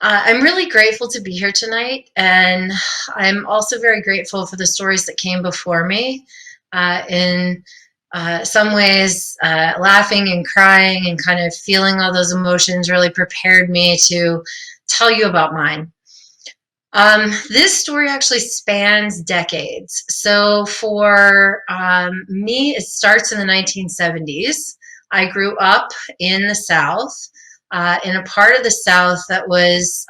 I'm really grateful to be here tonight, and I'm also very grateful for the stories that came before me. In some ways, laughing and crying and kind of feeling all those emotions really prepared me to tell you about mine. This story actually spans decades. So for me, it starts in the 1970s. I grew up in the South, in a part of the South that was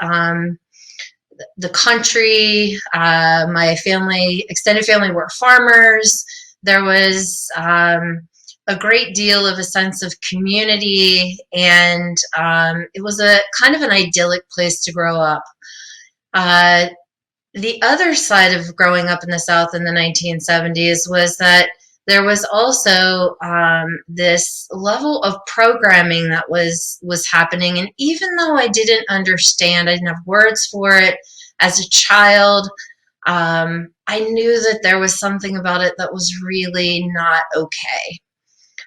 the country. My family, extended family, were farmers. There was a great deal of a sense of community, and it was a kind of an idyllic place to grow up. Uh, the other side of growing up in the South in the 1970s was that there was also this level of programming that was happening, and even though I didn't understand, I didn't have words for it as a child. I knew that there was something about it that was really not okay.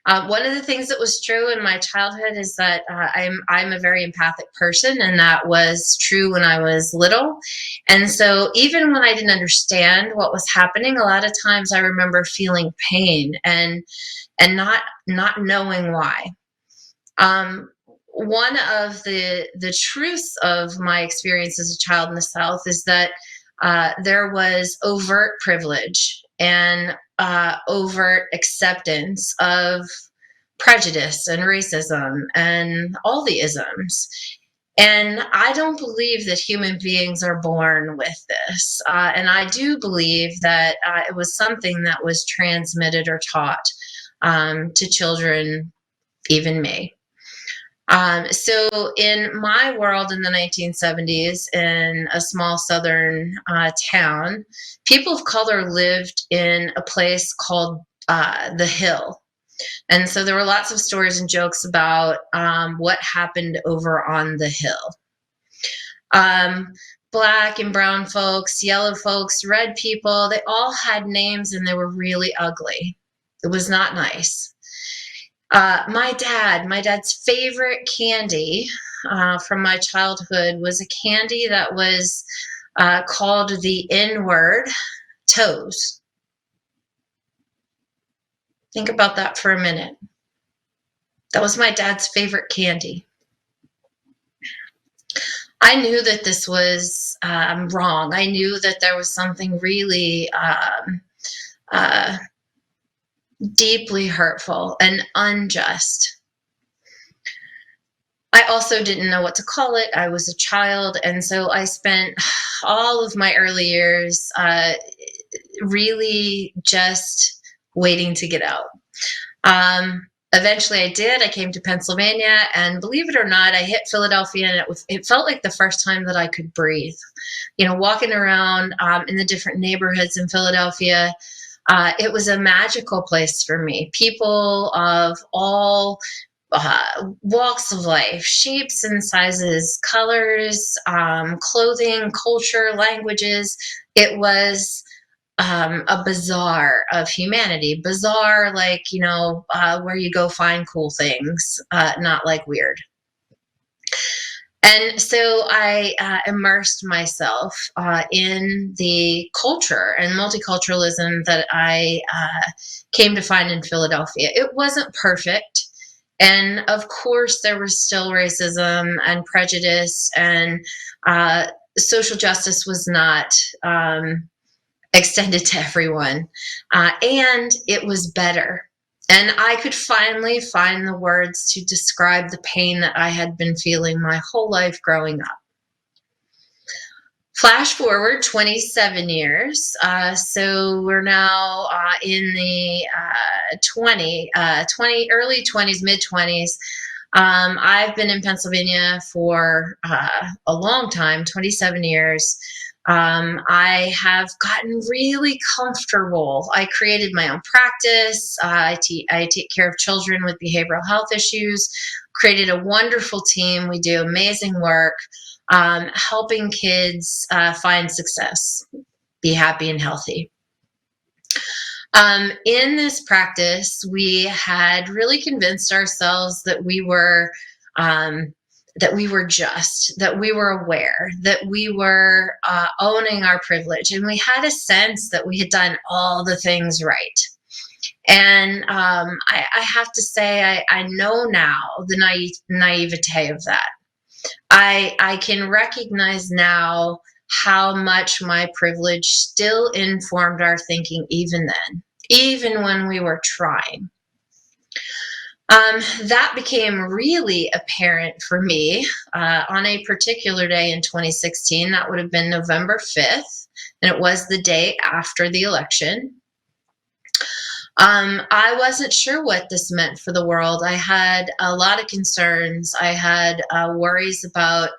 One of the things that was true in my childhood is that I'm a very empathic person, and that was true when I was little. And so, even when I didn't understand what was happening, a lot of times I remember feeling pain and not knowing why. One of the truths of my experience as a child in the South is that there was overt privilege and overt acceptance of prejudice and racism and all the isms. And I don't believe that human beings are born with this. And I do believe that it was something that was transmitted or taught to children, even me. So in my world in the 1970s, in a small southern town, people of color lived in a place called the Hill. And so there were lots of stories and jokes about what happened over on the Hill. Um, Black and brown folks, yellow folks, red people, they all had names and they were really ugly. It was not nice. My dad's favorite candy from my childhood was a candy that was called the N word, toes. Think about that for a minute. That was my dad's favorite candy. I knew that this was wrong. I knew that there was something really uh, deeply hurtful and unjust. I also didn't know what to call it. I was a child, and so I spent all of my early years really just waiting to get out. Eventually I did. I came to Pennsylvania, and believe it or not, I hit Philadelphia, and it felt like the first time that I could breathe. You know, walking around in the different neighborhoods in Philadelphia, it was a magical place for me. People of all walks of life, shapes and sizes, colors, clothing, culture, languages. It was a bazaar of humanity. Bazaar, like, where you go find cool things, not like weird. And so I immersed myself in the culture and multiculturalism that I came to find in Philadelphia. It wasn't perfect. And of course, there was still racism and prejudice, and social justice was not extended to everyone. And it was better. And I could finally find the words to describe the pain that I had been feeling my whole life growing up. Flash forward 27 years. So we're now in the early 20s, mid 20s. I've been in Pennsylvania for a long time, 27 years. I have gotten really comfortable. I created my own practice. I take care of children with behavioral health issues, created a wonderful team. We do amazing work helping kids find success, be happy and healthy. In this practice, we had really convinced ourselves that we were that we were just, that we were aware, that we were owning our privilege, and we had a sense that we had done all the things right. And I have to say, I know now the naivete of that. I can recognize now how much my privilege still informed our thinking even then, even when we were trying. That became really apparent for me on a particular day in 2016. That would have been November 5th, and it was the day after the election. I wasn't sure what this meant for the world. I had a lot of concerns. I had worries about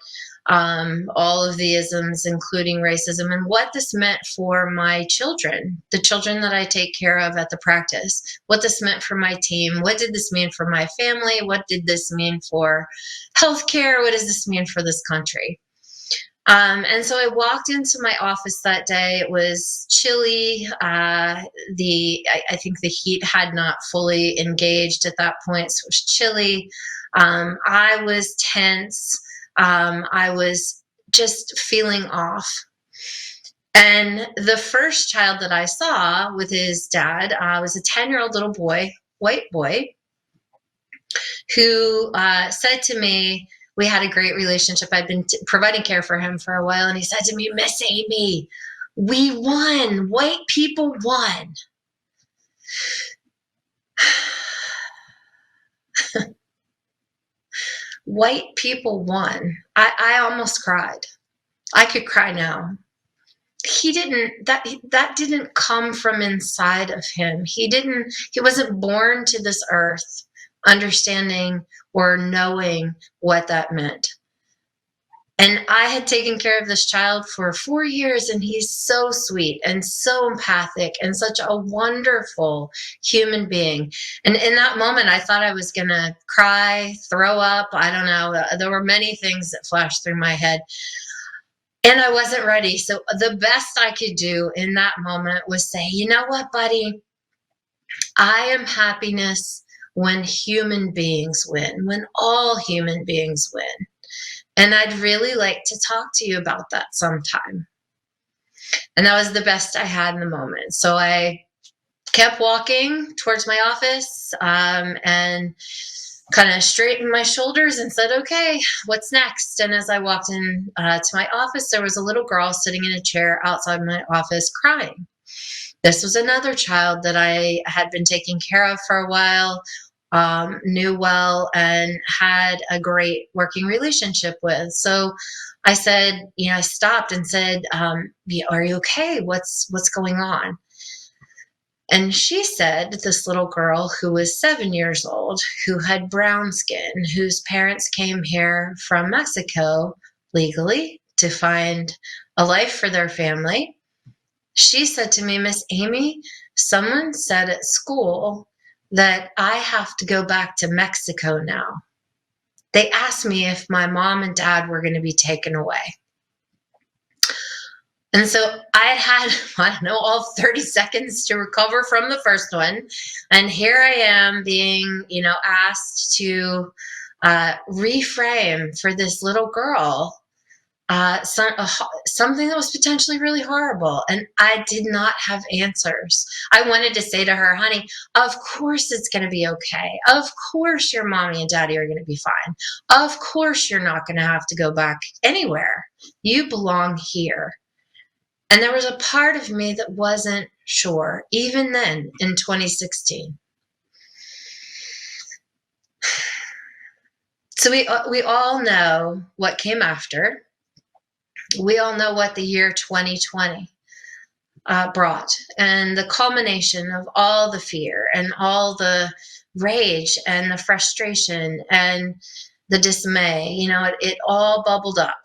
all of the isms, including racism, and what this meant for my children, the children that I take care of at the practice, what this meant for my team, what did this mean for my family, what did this mean for healthcare, what does this mean for this country? And so I walked into my office that day. It was chilly. I think the heat had not fully engaged at that point, so it was chilly. I was tense. I was just feeling off. And the first child that I saw with his dad was a 10-year-old little boy, white boy, who said to me, we had a great relationship. I'd been providing care for him for a while. And he said to me, Miss Amy, we won. White people won. White people won. I almost cried. I could cry now. That didn't come from inside of him. He wasn't born to this earth understanding or knowing what that meant. And I had taken care of this child for 4 years, and he's so sweet and so empathic and such a wonderful human being. And in that moment, I thought I was going to cry, throw up. I don't know. There were many things that flashed through my head. And I wasn't ready. So the best I could do in that moment was say, you know what, buddy? I am happiness when human beings win, when all human beings win. And I'd really like to talk to you about that sometime. And that was the best I had in the moment. So I kept walking towards my office and kind of straightened my shoulders and said, okay, what's next? And as I walked in to my office, there was a little girl sitting in a chair outside my office crying. This was another child that I had been taking care of for a while, knew well, and had a great working relationship with. So I said, I stopped and said, are you okay? What's going on? And she said, this little girl who was 7 years old, who had brown skin, whose parents came here from Mexico legally to find a life for their family. She said to me, Miss Amy, someone said at school that I have to go back to Mexico now. They asked me if my mom and dad were going to be taken away. And so I had, I don't know, all 30 seconds to recover from the first one. And here I am being, asked to reframe for this little girl something that was potentially really horrible. And I did not have answers. I wanted to say to her, honey, of course it's going to be okay. Of course your mommy and daddy are going to be fine. Of course you're not going to have to go back anywhere. You belong here. And there was a part of me that wasn't sure, even then in 2016. So we all know what came after. We all know what the year 2020 brought, and the culmination of all the fear and all the rage and the frustration and the dismay. It all bubbled up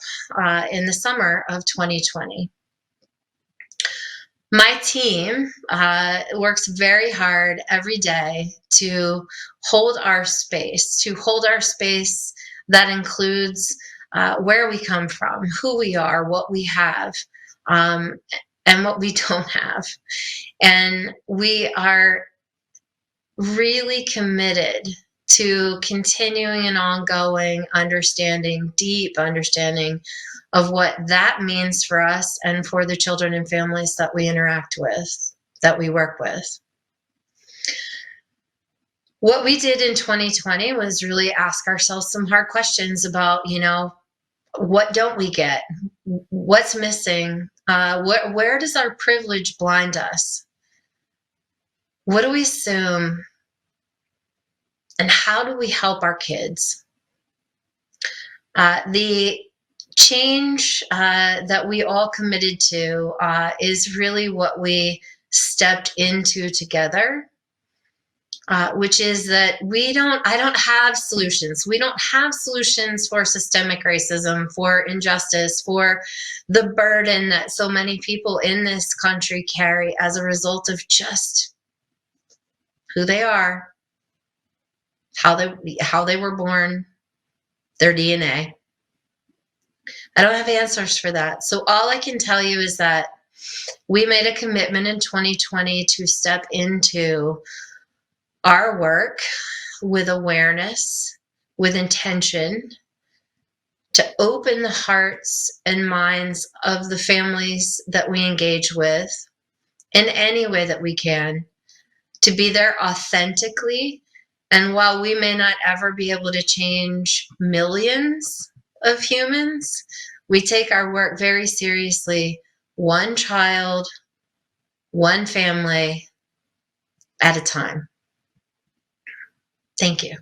in the summer of 2020. My team works very hard every day to hold our space, that includes where we come from, who we are, what we have, and what we don't have. And we are really committed to continuing and ongoing understanding, deep understanding of what that means for us and for the children and families that we interact with, that we work with. What we did in 2020 was really ask ourselves some hard questions about, what don't we get? What's missing? Where does our privilege blind us? What do we assume? And how do we help our kids? The change that we all committed to is really what we stepped into together, which is that I don't have solutions. We don't have solutions for systemic racism, for injustice, for the burden that so many people in this country carry as a result of just who they are, how they were born, their DNA. I don't have answers for that. So all I can tell you is that we made a commitment in 2020 to step into our work with awareness, with intention, to open the hearts and minds of the families that we engage with in any way that we can, to be there authentically. And while we may not ever be able to change millions of humans, we take our work very seriously, one child, one family at a time. Thank you.